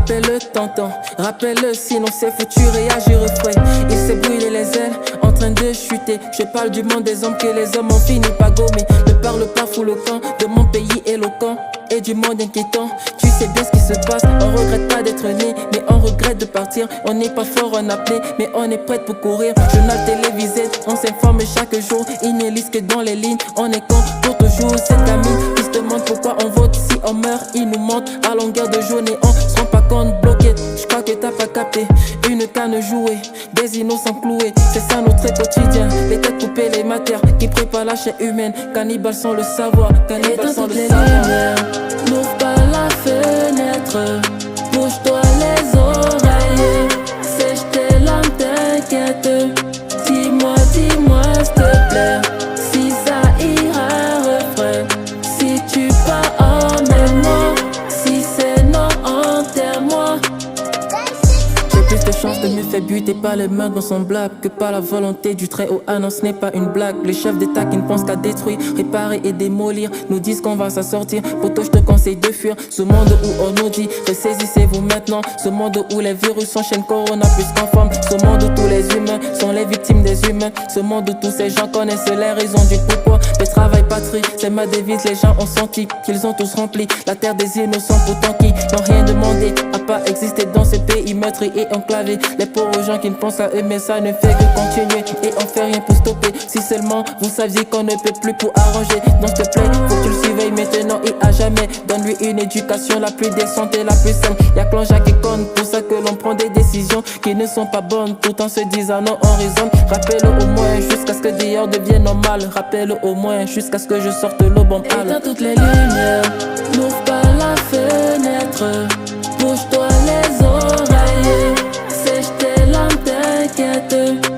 Rappelle-le tonton, rappelle-le sinon c'est foutu, réagir au frais. Il s'est brûlé les ailes, en train de chuter. Je parle du monde des hommes que les hommes ont fini par gommer. Ne parle pas fou le camp de mon pays éloquent et du monde inquiétant. Tu sais bien ce qui se passe, on regrette pas d'être né, mais on regrette de partir. On n'est pas fort en appeler, mais on est prêt pour courir. Journal télévisé, on s'informe chaque jour. Ils ne lisent que dans les lignes, on est con pour toujours. Cette gamine qui se demande pourquoi on vote. Si on meurt, ils nous mentent à longueur de journée. On se rend pas compte, bloqué. Je crois que t'as pas capté. Une canne jouée, des innocents cloués. C'est ça notre quotidien. Les têtes coupées, les matières qui préparent la chair humaine. Cannibales sans le savoir, cannibales sans le savoir. N'ouvre pas la fenêtre, bouge-toi les oreilles. Sèche tes larmes, t'inquiète. Dis-moi, s'il te plaît, si ça ira refrain. Si tu pars, emmène-moi. Si c'est non, enterre-moi. J'ai plus de chances de me faire buter par les mains dans son blague que par la volonté du Très-Haut. Ah non, ce n'est pas une blague. Les chefs d'État qui ne pensent qu'à détruire, réparer et démolir nous disent qu'on va s'en sortir. Poto, je te conseille de fuir ce monde où on nous dit ressaisissez-vous maintenant. Ce monde où les virus s'enchaînent, corona plus qu'en forme. Ce monde où tous les humains sont les victimes des humains. Ce monde où tous ces gens connaissent les raisons du pourquoi. Le travail, patrie, c'est ma devise. Les gens ont senti qu'ils ont tous rempli la terre des innocents, pourtant qui n'ont rien demandé à pas exister dans ce pays meurtri et enclavé. Les pauvres gens qui ne pensent à eux, mais ça ne fait que continuer et on fait rien pour stopper. Si seulement vous saviez qu'on ne peut plus pour arranger. Donc s'il te plaît, faut que tu le surveilles maintenant et à jamais. Donne-lui une éducation la plus décente et la plus saine. Y'a que l'ange qui compte, pour ça que l'on prend des décisions qui ne sont pas bonnes, tout en se disant non, on raisonne. Rappelle-le au moins jusqu'à ce que dehors devienne normal. Rappelle-le au moins jusqu'à ce que je sorte le bon pâle. Éteins toutes les lumières, n'ouvre pas la fenêtre, bouge-toi les oreilles. Sèche tes larmes, t'inquiète.